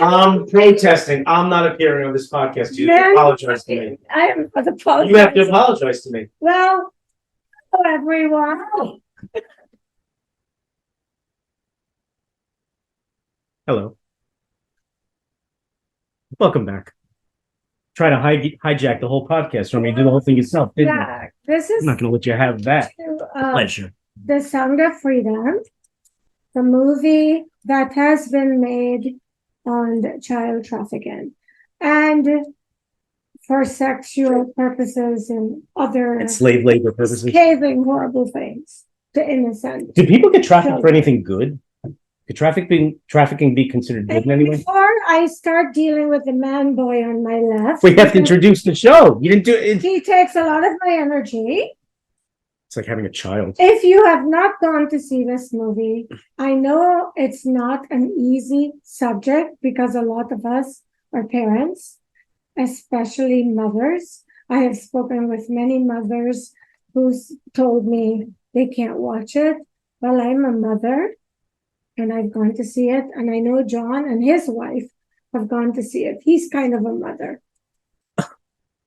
I'm protesting. I'm not appearing on this podcast. You have to apologize to me. I am apologizing. You have to apologize to me. Well, hello everyone. Hello. Welcome back. Try to hijack the whole podcast from me. Do the whole thing yourself, didn't Yeah, this is I'm not going to let you have that pleasure. The Sound of Freedom, the movie that has been made on child trafficking and for sexual purposes and other And slave labor purposes. scathing, horrible things to innocent. Do people get trafficked for anything good? Could trafficking be considered good in any way? Before I start dealing with the man boy on my left, We have to introduce the show. You didn't do it. he takes a lot of my energy. It's like having a child. If you have not gone to see this movie, I know it's not an easy subject because a lot of us are parents, especially mothers. I have spoken with many mothers who's told me they can't watch it. Well, I'm a mother and I've gone to see it. And I know John and his wife have gone to see it. He's kind of a mother.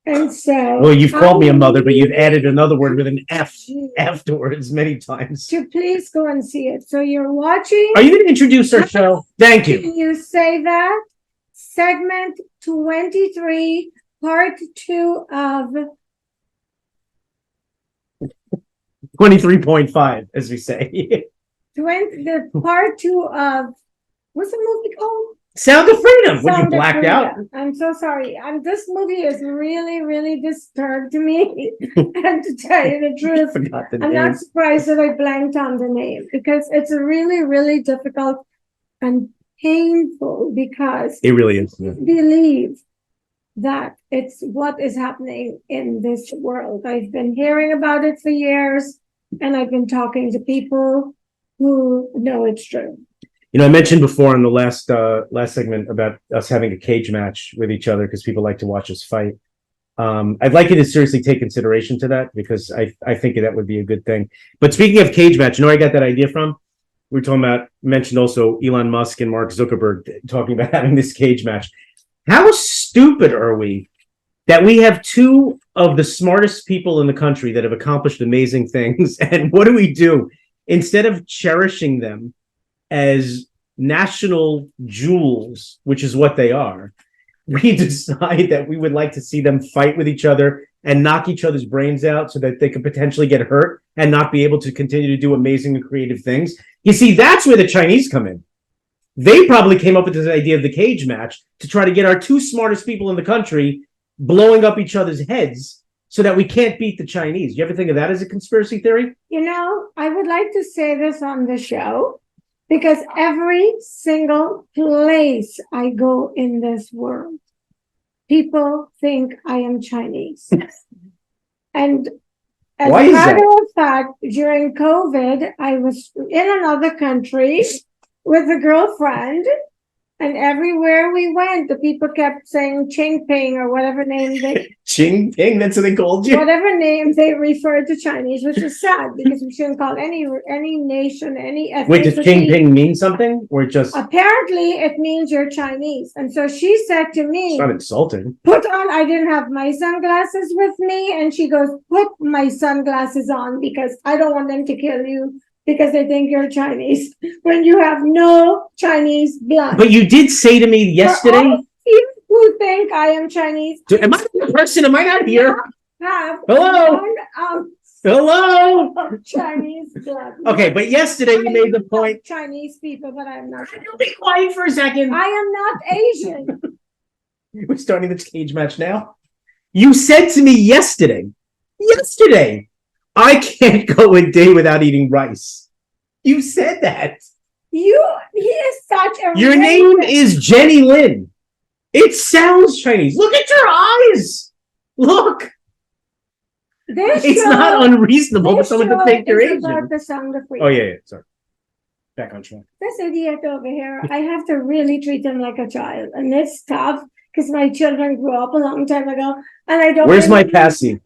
And so, well, you've called me a mother, but you've added another word with an F afterwards many times. To please go and see it. So you're watching. Are you going to introduce our show? Thank you. You say that segment 23, part 2 of 23.5, as we say. the part 2 of what's the movie called? Sound of Freedom. What, you Sound of blacked Freedom. out? I'm so sorry. This movie is really, really disturbed me. And to tell you the truth, Forgot the I'm name. not surprised that I blanked on the name because it's really, really difficult and painful because It really is. Yeah. believe that it's what is happening in this world. I've been hearing about it for years and I've been talking to people who know it's true. You know, I mentioned before in the last segment about us having a cage match with each other because people like to watch us fight. I'd like you to seriously take consideration to that because I think that would be a good thing. But speaking of cage match, you know where I got that idea from? We were talking about, mentioned also Elon Musk and Mark Zuckerberg talking about having this cage match. How stupid are we that we have two of the smartest people in the country that have accomplished amazing things? And what do? Instead of cherishing them as national jewels, which is what they are, we decide that we would like to see them fight with each other and knock each other's brains out so that they could potentially get hurt and not be able to continue to do amazing and creative things. You see, that's where the Chinese come in. They probably came up with this idea of the cage match to try to get our two smartest people in the country blowing up each other's heads so that we can't beat the Chinese. You ever think of that as a conspiracy theory? You know, I would like to say this on the show because every single place I go in this world, people think I am Chinese. And as Why a is matter that? of fact, during COVID, I was in another country with a girlfriend, and everywhere we went, the people kept saying Ching Ping or whatever name they Ching Ping, that's what they called you? whatever name they referred to Chinese, which is sad because we shouldn't call any nation, any ethnicity. Wait, does Ching Ping mean something? Or just Apparently, it means you're Chinese. And so she said to it's me, not insulting. put on, I didn't have my sunglasses with me. And she goes, put my sunglasses on because I don't want them to kill you because they think you're Chinese when you have no Chinese blood. But you did say to me yesterday, For all you who think I am Chinese, am I the person? Am I not here? have Hello? 1 ounce Hello? of Chinese blood. Okay, but yesterday you made the point. Chinese people, but I'm not. Can you be quiet for a second? I am not Asian. We're starting this cage match now. You said to me yesterday, I can't go a day without eating rice. You said that. He is such a Your name is Jennylyn. It sounds Chinese. Look at your eyes. Look. It's not unreasonable for someone to think you're Asian. About the Sound of Freedom. Oh, yeah. Sorry. Back on track. This idiot over here, I have to really treat him like a child. And it's tough because my children grew up a long time ago. And I don't Where's my know passy?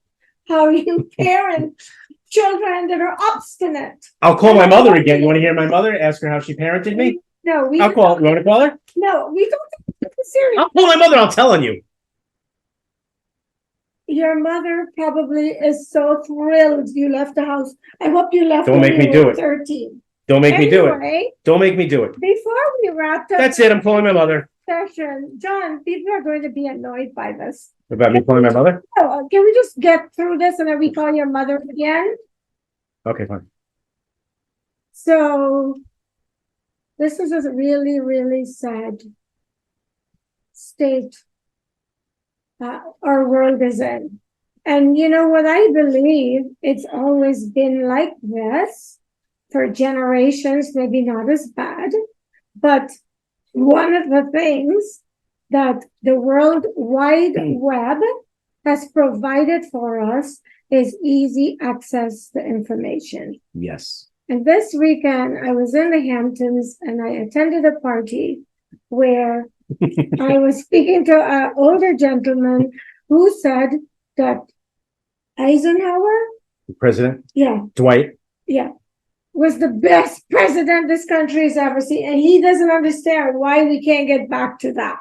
how you parent children that are obstinate. I'll call my mother again. You want to hear my mother? Ask her how she parented me? No, I'll call. You want to call her? No, we don't Seriously. I'll call my mother. I'll tell on you. Your mother probably is so thrilled you left the house. I hope you left Don't when make me you do were it. 13. Don't make me do it. Anyway, Don't make me do it. before we wrapped up That's it. I'm calling my mother. session, John, people are going to be annoyed by this. About me calling my mother? Oh, can we just get through this and then we call your mother again? Okay, fine. So this is a really, really sad state our world is in. And you know what I believe? It's always been like this for generations, maybe not as bad. But one of the things that the World Wide Web has provided for us is easy access to information. Yes. And this weekend, I was in the Hamptons and I attended a party where I was speaking to an older gentleman who said that Eisenhower, The president? yeah, Dwight? yeah, was the best president this country has ever seen. And he doesn't understand why we can't get back to that.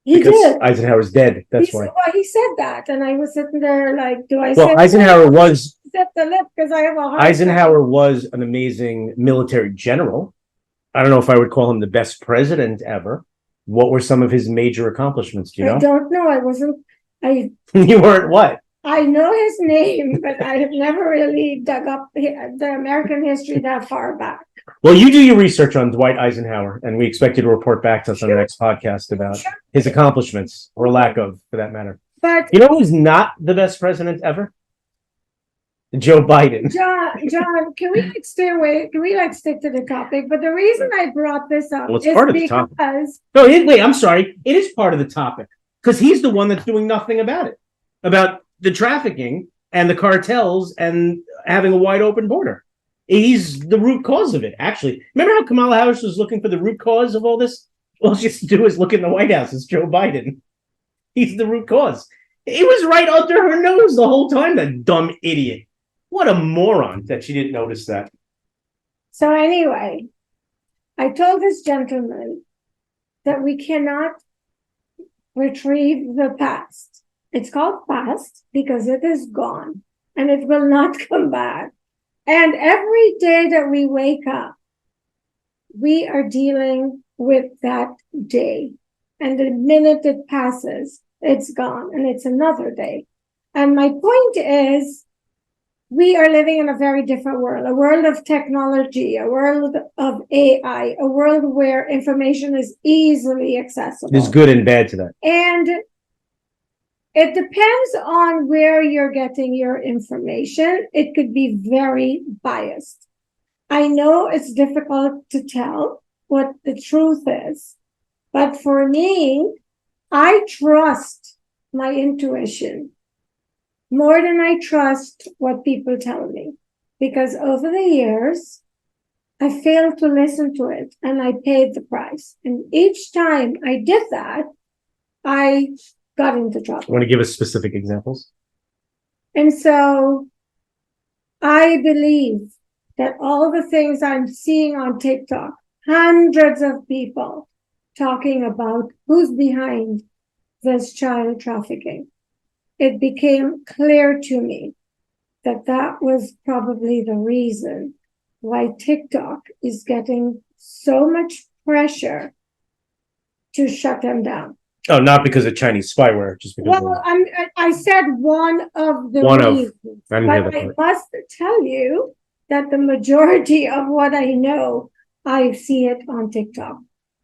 He Because did. Eisenhower's dead. That's why. Well, he said that. And I was sitting there like, do I Well, say Eisenhower was zip the lip because I have a hard Eisenhower was an amazing military general. I don't know if I would call him the best president ever. What were some of his major accomplishments? Do you I know? don't know. I wasn't. You weren't what? I know his name, but I have never really dug up the American history that far back. Well, you do your research on Dwight Eisenhower, and we expect you to report back to us on the next podcast about his accomplishments, or lack of, for that matter. But you know who's not the best president ever? Joe Biden. John, can we stay away? Can we stick to the topic? But the reason I brought this up Well, it's is part of the because topic. No, wait, I'm sorry. It is part of the topic because he's the one that's doing nothing about it, about the trafficking and the cartels and having a wide open border. He's the root cause of it, actually. Remember how Kamala Harris was looking for the root cause of all this? All she has to do is look in the White House. It's Joe Biden. He's the root cause. He was right under her nose the whole time, that dumb idiot. What a moron that she didn't notice that. So anyway, I told this gentleman that we cannot retrieve the past. It's called past because it is gone and it will not come back. And every day that we wake up, we are dealing with that day. And the minute it passes, it's gone and it's another day. And my point is, we are living in a very different world, a world of technology, a world of AI, a world where information is easily accessible. There's good and bad to that. And it depends on where you're getting your information. It could be very biased. I know it's difficult to tell what the truth is, but for me, I trust my intuition more than I trust what people tell me, because over the years, I failed to listen to it and I paid the price. And each time I did that, I got into trouble. Want to give us specific examples? And so I believe that all the things I'm seeing on TikTok, hundreds of people talking about who's behind this child trafficking, it became clear to me that that was probably the reason why TikTok is getting so much pressure to shut them down. Oh, not because of Chinese spyware, just because. Well, I said one of the reasons, but I must tell you that the majority of what I know, I see it on TikTok,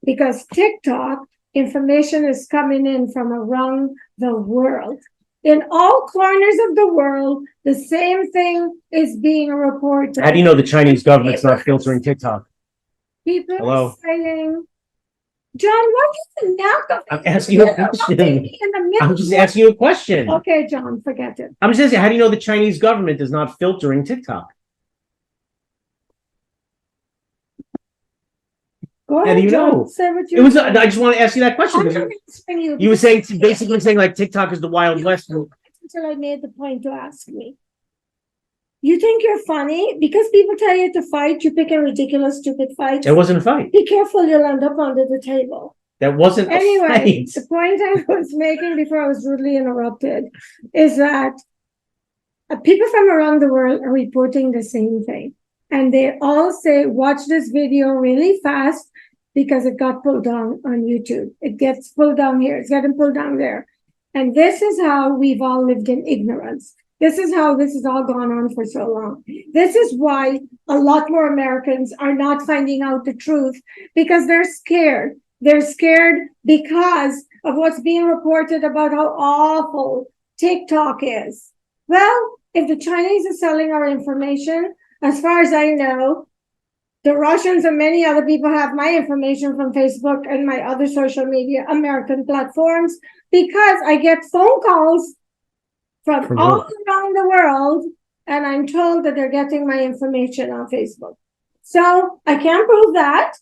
because TikTok information is coming in from around the world. In all corners of the world, the same thing is being reported. How do you know the Chinese government's not filtering TikTok? People are saying, John, what is the knack of I'm asking you a question. I'm just asking you a question. Okay, John, forget it. I'm just asking, how do you know the Chinese government is not filtering TikTok? Go ahead, how do you John. know? Say what you It was. I just want to ask you that question. You were saying, basically saying like TikTok is the Wild West. Until I made the point to ask me. You think you're funny? Because people tell you to fight, you pick a ridiculous, stupid fight. It wasn't a fight. Be careful, you'll end up under the table. That wasn't a Anyway, fight. the point I was making before I was rudely interrupted is that people from around the world are reporting the same thing. And they all say, watch this video really fast because it got pulled down on YouTube. It gets pulled down here, it's getting pulled down there. And this is how we've all lived in ignorance. This is how this has all gone on for so long. This is why a lot more Americans are not finding out the truth because they're scared. They're scared because of what's being reported about how awful TikTok is. Well, if the Chinese are selling our information, as far as I know, the Russians and many other people have my information from Facebook and my other social media American platforms because I get phone calls from all around the world and I'm told that they're getting my information on Facebook. So I can't prove that,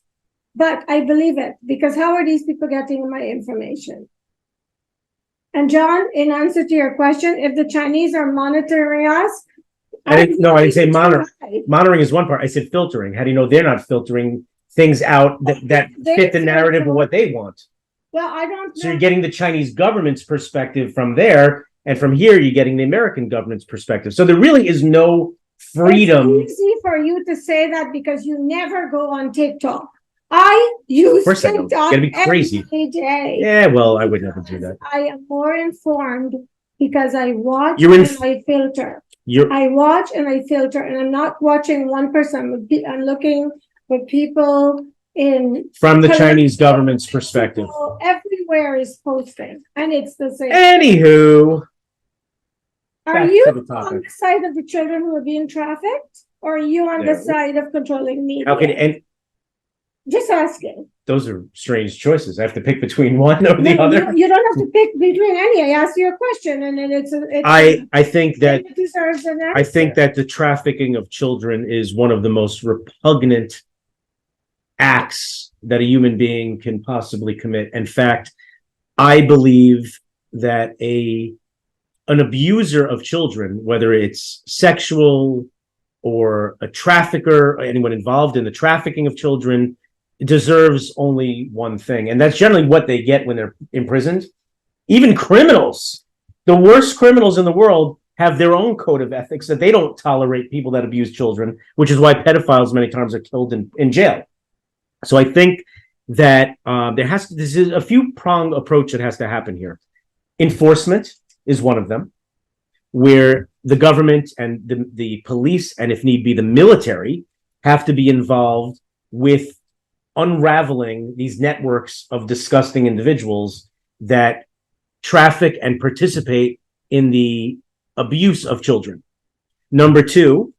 but I believe it because how are these people getting my information? And John, in answer to your question, if the Chinese are monitoring us, I didn't say monitoring. Monitoring is one part. I said filtering. How do you know they're not filtering things out that fit the narrative of what they want? Well, I don't know. So you're getting the Chinese government's perspective from there, and from here you're getting the American government's perspective. So there really is no freedom. It's easy for you to say that because you never go on TikTok. I use TikTok every day. Yeah, well, I would never do that. I am more informed because I watch and I filter. I watch and I filter, and I'm not watching one person. I'm looking for people from the Chinese government's perspective. Everywhere is posting, and it's the same. Anywho, are you on the side of the children who are being trafficked, or are you on the side of controlling media? Okay, just asking. Those are strange choices. I have to pick between one or the other. You don't have to pick between any. I asked you a question, and then I think that it deserves an answer. I think that the trafficking of children is one of the most repugnant acts that a human being can possibly commit. In fact, I believe that an abuser of children, whether it's sexual or a trafficker, or anyone involved in the trafficking of children, deserves only one thing, and that's generally what they get when they're imprisoned. Even criminals, the worst criminals in the world, have their own code of ethics that they don't tolerate people that abuse children, which is why pedophiles many times are killed in jail. So I think that this is a few-pronged approach that has to happen here. Enforcement is one of them, where the government and the police, and if need be, the military, have to be involved with unraveling these networks of disgusting individuals that traffic and participate in the abuse of children. Number two,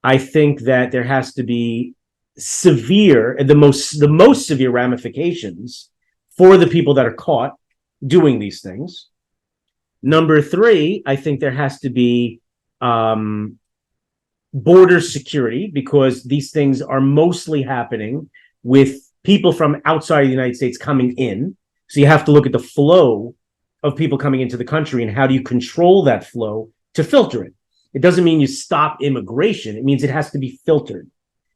I think that there has to be the most severe ramifications for the people that are caught doing these things. Number three, I think there has to be border security, because these things are mostly happening with people from outside the United States coming in. So you have to look at the flow of people coming into the country and how do you control that flow to filter it. It doesn't mean you stop immigration. It means it has to be filtered.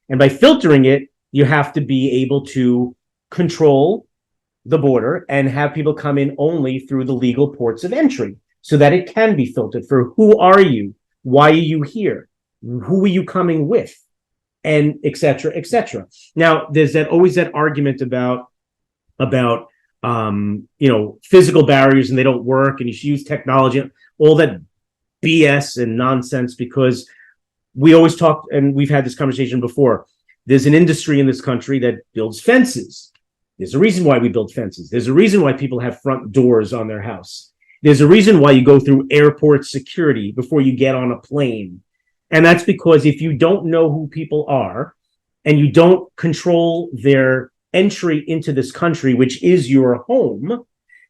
And by filtering it, you have to be able to control the border and have people come in only through the legal ports of entry so that it can be filtered for who are you? Why are you here? Who are you coming with? And et cetera, et cetera. Now, there's always that argument about physical barriers and they don't work and you should use technology, all that BS and nonsense, because we always talk, and we've had this conversation before, there's an industry in this country that builds fences. There's a reason why we build fences. There's a reason why people have front doors on their house. There's a reason why you go through airport security before you get on a plane. And that's because if you don't know who people are and you don't control their entry into this country, which is your home,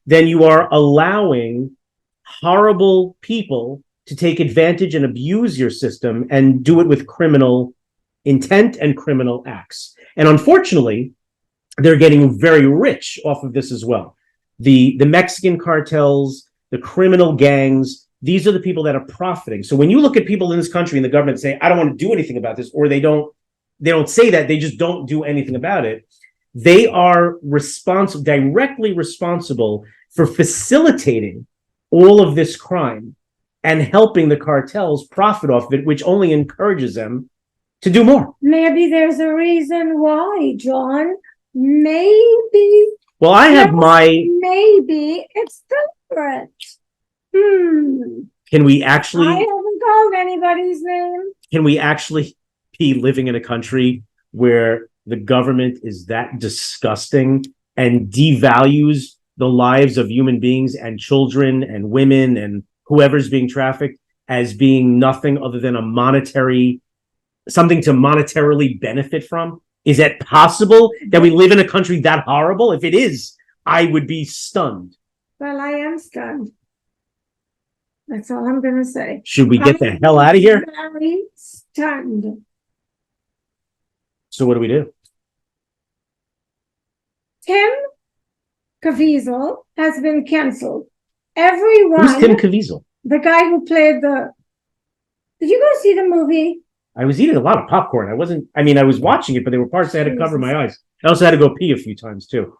then you are allowing horrible people to take advantage and abuse your system and do it with criminal intent and criminal acts. And unfortunately, they're getting very rich off of this as well. The Mexican cartels, the criminal gangs, these are the people that are profiting. So when you look at people in this country and the government say, I don't want to do anything about this, or they don't say that, they just don't do anything about it. They are directly responsible for facilitating all of this crime and helping the cartels profit off of it, which only encourages them to do more. Maybe there's a reason why, John. Maybe. Well, I have Maybe it's deliberate. Can we actually? I haven't called anybody's name. Can we actually be living in a country where the government is that disgusting and devalues the lives of human beings and children and women and whoever's being trafficked as being nothing other than something to monetarily benefit from? Is that possible that we live in a country that horrible? If it is, I would be stunned. Well, I am stunned. That's all I'm going to say. Should we get the hell out of here? Very stunned. So what do we do? Tim Caviezel has been canceled. Everyone. Who's Tim Caviezel? The guy who played the. Did you go see the movie? I was eating a lot of popcorn. I was watching it, but there were parts I had to cover my eyes. I also had to go pee a few times too.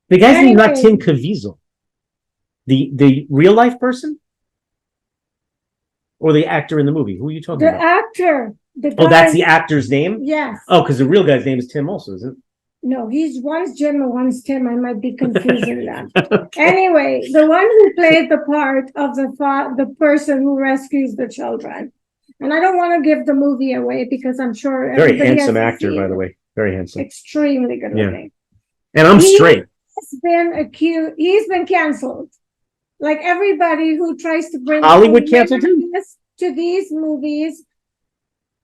The guy's name is not Tim Caviezel. The real life person? Or the actor in the movie? Who are you talking about? The actor. Oh, that's the actor's name? Yes. Oh, because the real guy's name is Tim also, isn't it? No, one's Jim and one's Tim. I might be confusing them. Okay. Anyway, the one who played the part of the person who rescues the children. And I don't want to give the movie away because I'm sure very handsome actor, by the way. Very handsome. Extremely good looking. And I'm straight. He's been canceled. Like everybody who tries to bring Hollywood canceled him to these movies,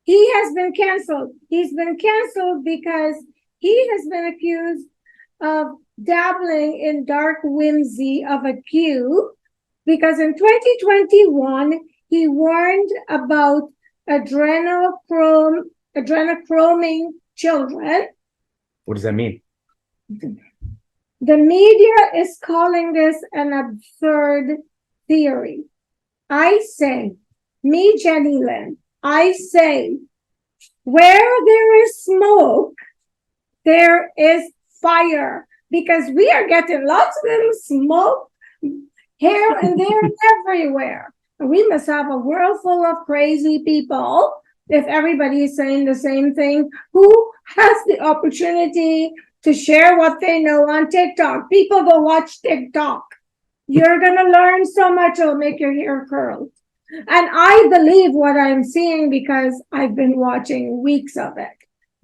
he has been canceled. He's been canceled because he has been accused of dabbling in dark whimsy of a Q, because in 2021 he warned about adrenochroming children. What does that mean? The media is calling this an absurd theory. I say, Jennylyn, I say, where there is smoke, there is fire, because we are getting lots of little smoke here and there and everywhere. And we must have a world full of crazy people if everybody is saying the same thing. Who has the opportunity to share what they know on TikTok? People go watch TikTok. You're going to learn so much, it'll make your hair curl. And I believe what I'm seeing because I've been watching weeks of it.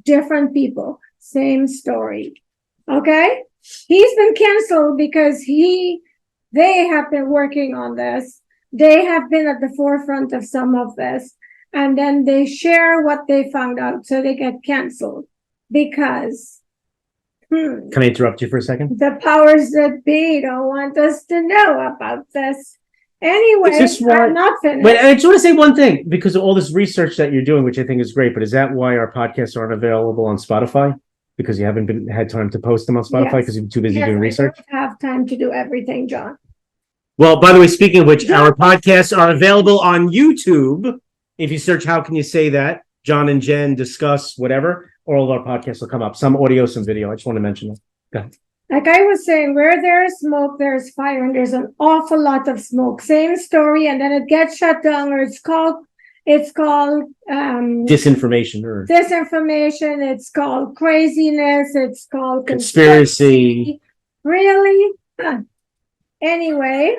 Different people, same story. Okay? He's been canceled because they have been working on this. They have been at the forefront of some of this. And then they share what they found out, so they get canceled. Because Can I interrupt you for a second? the powers that be don't want us to know about this. Anyway, I'm not finished. But I just want to say one thing, because of all this research that you're doing, which I think is great, but is that why our podcasts aren't available on Spotify? Because you haven't had time to post them on Spotify because you've been too busy doing research? I don't have time to do everything, John. Well, by the way, speaking of which, our podcasts are available on YouTube. If you search How Can You Say That, Jon and Jen discuss whatever, all of our podcasts will come up. Some audio, some video. I just want to mention that. Go ahead. Like I was saying, where there is smoke, there's fire, and there's an awful lot of smoke. Same story, and then it gets shut down, or it's called disinformation, it's called craziness, it's called conspiracy. Really? Anyway,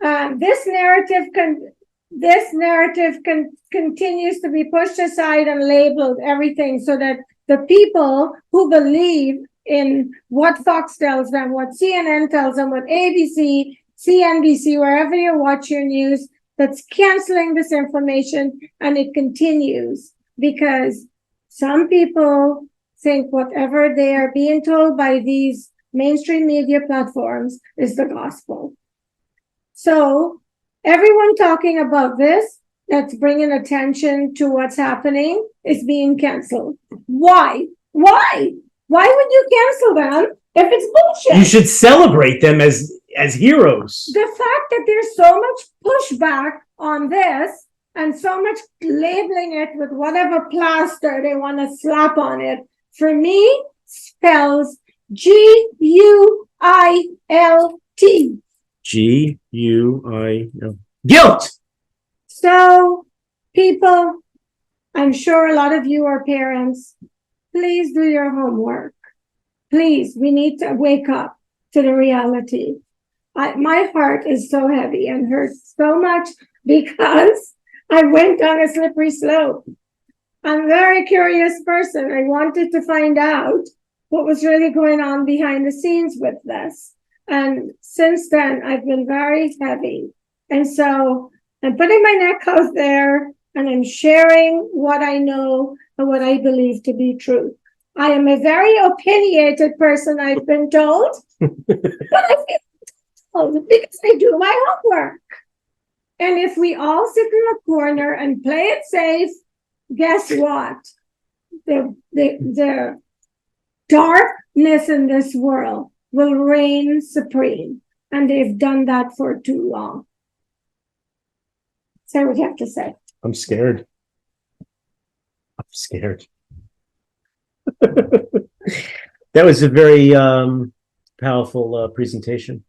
this narrative continues to be pushed aside and labeled everything, so that the people who believe in what Fox tells them, what CNN tells them, what ABC, CNBC, wherever you watch your news, that's canceling this information, and it continues because some people think whatever they are being told by these mainstream media platforms is the gospel. So everyone talking about this, that's bringing attention to what's happening, is being canceled. Why? Why would you cancel them if it's bullshit? You should celebrate them as heroes. The fact that there's so much pushback on this and so much labeling it with whatever plaster they want to slap on it for me spells G-U-I-L-T. G-U-I-L. Guilt. So, people, I'm sure a lot of you are parents. Please do your homework. Please, we need to wake up to the reality. My heart is so heavy and hurts so much because I went down a slippery slope. I'm a very curious person. I wanted to find out what was really going on behind the scenes with this. And since then, I've been very heavy. And so I'm putting my neck out there and I'm sharing what I know and what I believe to be true. I am a very opinionated person, I've been told, but I feel told because I do my homework. And if we all sit in a corner and play it safe, guess what? The darkness in this world will reign supreme. And they've done that for too long. Say what you have to say. I'm scared. I'm scared. That was a very powerful presentation.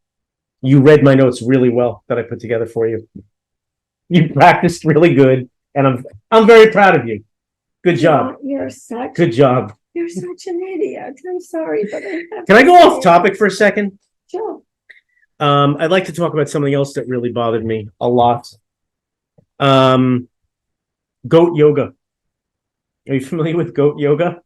You read my notes really well that I put together for you. You practiced really good, and I'm very proud of you. Good job. You're such good job. You're such an idiot. I'm sorry, but can I go off topic for a second? Sure. I'd like to talk about something else that really bothered me a lot. Goat yoga. Are you familiar with goat yoga?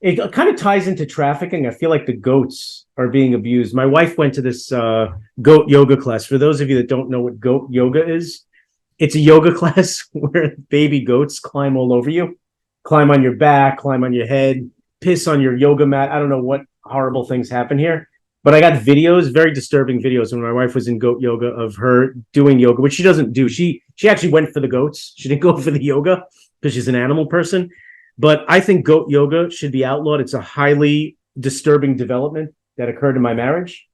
It kind of ties into trafficking. I feel like the goats are being abused. My wife went to this goat yoga class. For those of you that don't know what goat yoga is, it's a yoga class where baby goats climb all over you, climb on your back, climb on your head, piss on your yoga mat. I don't know what horrible things happen here, but I got videos, very disturbing videos when my wife was in goat yoga of her doing yoga, which she doesn't do. She actually went for the goats. She didn't go for the yoga because she's an animal person. But I think goat yoga should be outlawed. It's a highly disturbing development that occurred in my marriage.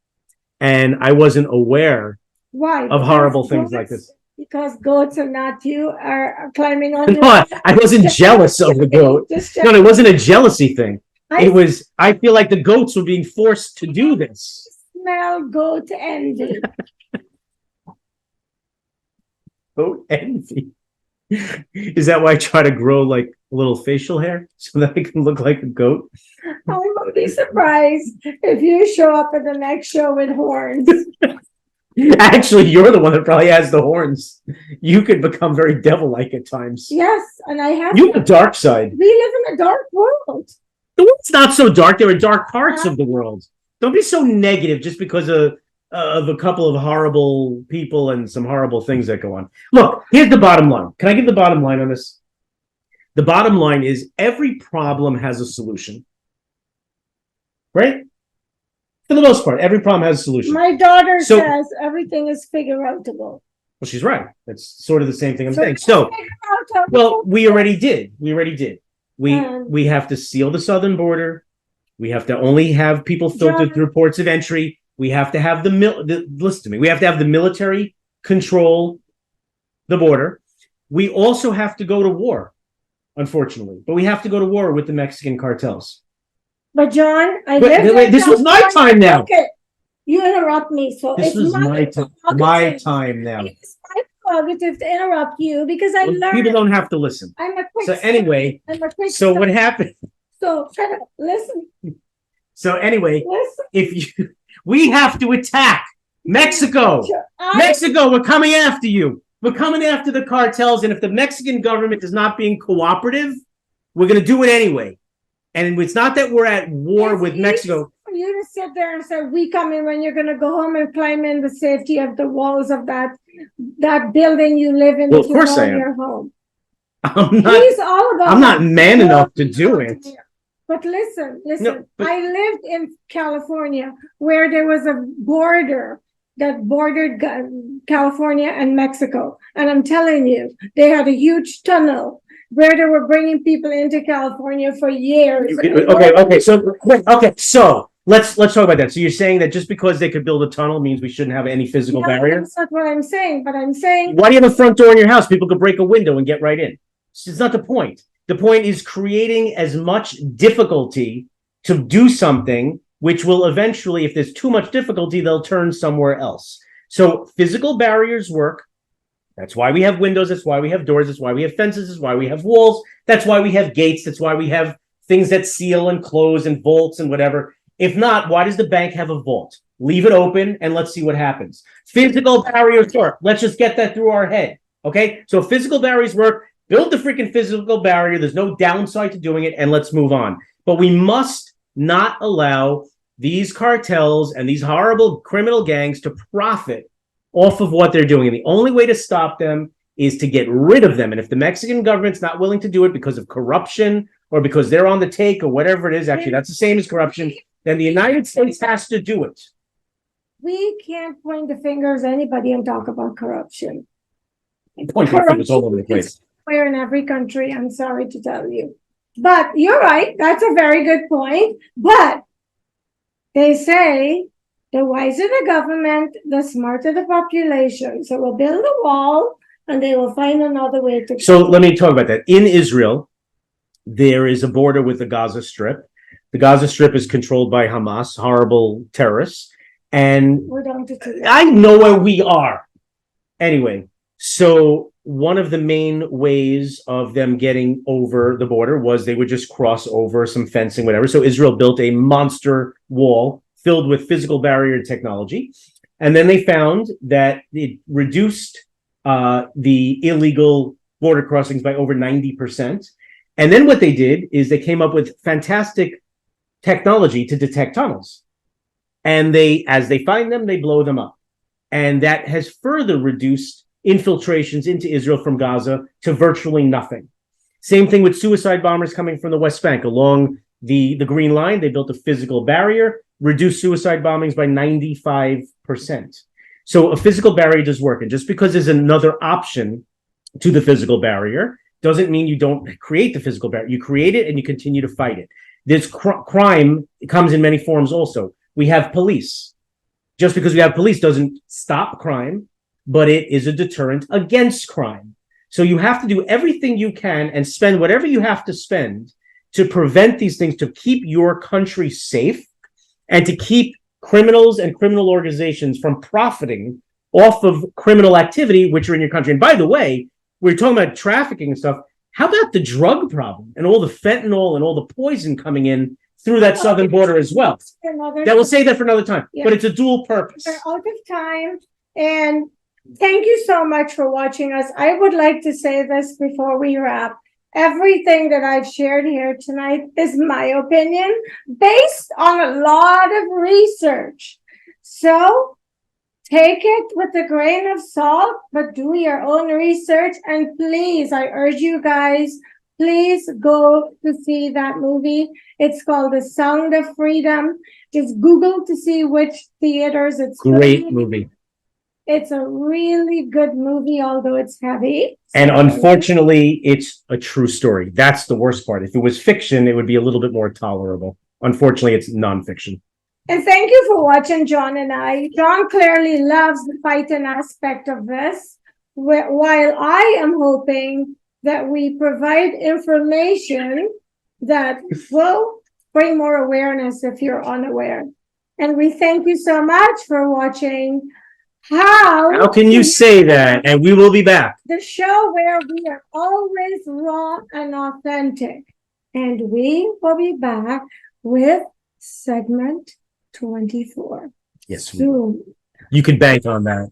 And I wasn't aware of horrible things like this. Because goats are not you, are climbing on you. No, I wasn't jealous of the goat. No, it wasn't a jealousy thing. I feel like the goats were being forced to do this. Smell goat envy. Goat envy. Is that why I try to grow like a little facial hair so that I can look like a goat? I won't be surprised if you show up at the next show with horns. Actually, you're the one that probably has the horns. You could become very devil-like at times. Yes, and I have. You have a dark side. We live in a dark world. The world's not so dark. There are dark parts of the world. Don't be so negative just because of a couple of horrible people and some horrible things that go on. Look, here's the bottom line. Can I give the bottom line on this? The bottom line is every problem has a solution. Right? For the most part, every problem has a solution. My daughter says everything is figure-outable. Well, she's right. That's sort of the same thing I'm saying. So, well, we already did. We have to seal the southern border. We have to only have people filtered through ports of entry. We have to have listen to me. We have to have the military control the border. We also have to go to war, unfortunately. But we have to go to war with the Mexican cartels. But John, this was my time now. Okay. You interrupt me, so this was my time. My time now. It's my prerogative to interrupt you because I learned. People don't have to listen. I'm a quick. So anyway, what happened? So shut up. Listen. So anyway, we have to attack Mexico. Mexico, we're coming after you. We're coming after the cartels, and if the Mexican government is not being cooperative, we're going to do it anyway. And it's not that we're at war with Mexico. For you to sit there and say, we come in when you're going to go home and climb in the safety of the walls of that building you live in. Well, of course I am. Your home. I'm not man enough to do it. But listen. I lived in California where there was a border that bordered California and Mexico. And I'm telling you, they had a huge tunnel where they were bringing people into California for years. Okay. So let's talk about that. So you're saying that just because they could build a tunnel means we shouldn't have any physical barrier? That's not what I'm saying, but I'm saying. Why do you have a front door in your house? People could break a window and get right in. It's not the point. The point is creating as much difficulty to do something, which will eventually, if there's too much difficulty, they'll turn somewhere else. So physical barriers work. That's why we have windows. That's why we have doors. That's why we have fences. That's why we have walls. That's why we have gates. That's why we have things that seal and close and vaults and whatever. If not, why does the bank have a vault? Leave it open and let's see what happens. Physical barriers work. Let's just get that through our head. Okay? So physical barriers work. Build the freaking physical barrier. There's no downside to doing it, and let's move on. But we must not allow these cartels and these horrible criminal gangs to profit off of what they're doing. And the only way to stop them is to get rid of them. And if the Mexican government's not willing to do it because of corruption or because they're on the take or whatever it is, actually, that's the same as corruption, then the United States has to do it. We can't point the fingers at anybody and talk about corruption. Point the fingers all over the place. We're in every country, I'm sorry to tell you. But you're right, that's a very good point. But they say the wiser the government, the smarter the population. So we'll build a wall and they will find another way to. So let me talk about that. In Israel, there is a border with the Gaza Strip. The Gaza Strip is controlled by Hamas, horrible terrorists. And we're down to 2. I know where we are. Anyway, so one of the main ways of them getting over the border was they would just cross over some fencing, whatever. So Israel built a monster wall filled with physical barrier technology. And then they found that it reduced the illegal border crossings by over 90%. And then what they did is they came up with fantastic technology to detect tunnels. And as they find them, they blow them up. And that has further reduced infiltrations into Israel from Gaza to virtually nothing. Same thing with suicide bombers coming from the West Bank. Along the Green Line, they built a physical barrier, reduced suicide bombings by 95%. So a physical barrier does work. And just because there's another option to the physical barrier doesn't mean you don't create the physical barrier. You create it and you continue to fight it. This crime comes in many forms also. We have police. Just because we have police doesn't stop crime, but it is a deterrent against crime. So you have to do everything you can and spend whatever you have to spend to prevent these things, to keep your country safe and to keep criminals and criminal organizations from profiting off of criminal activity, which are in your country. And by the way, we're talking about trafficking and stuff. How about the drug problem and all the fentanyl and all the poison coming in through that southern border as well? That will say that for another time, but it's a dual purpose. We're out of time. And thank you so much for watching us. I would like to say this before we wrap. Everything that I've shared here tonight is my opinion based on a lot of research. So take it with a grain of salt, but do your own research. And please, I urge you guys, please go to see that movie. It's called The Sound of Freedom. Just Google to see which theaters it's great movie. It's a really good movie, although it's heavy. And unfortunately, it's a true story. That's the worst part. If it was fiction, it would be a little bit more tolerable. Unfortunately, it's nonfiction. And thank you for watching Jon and I. Jon clearly loves the fighting aspect of this, while I am hoping that we provide information that will bring more awareness if you're unaware. And we thank you so much for watching How can you say that? And we will be back. The show where we are always raw and authentic. And we will be back with segment 24. Yes. Soon. You can bank on that.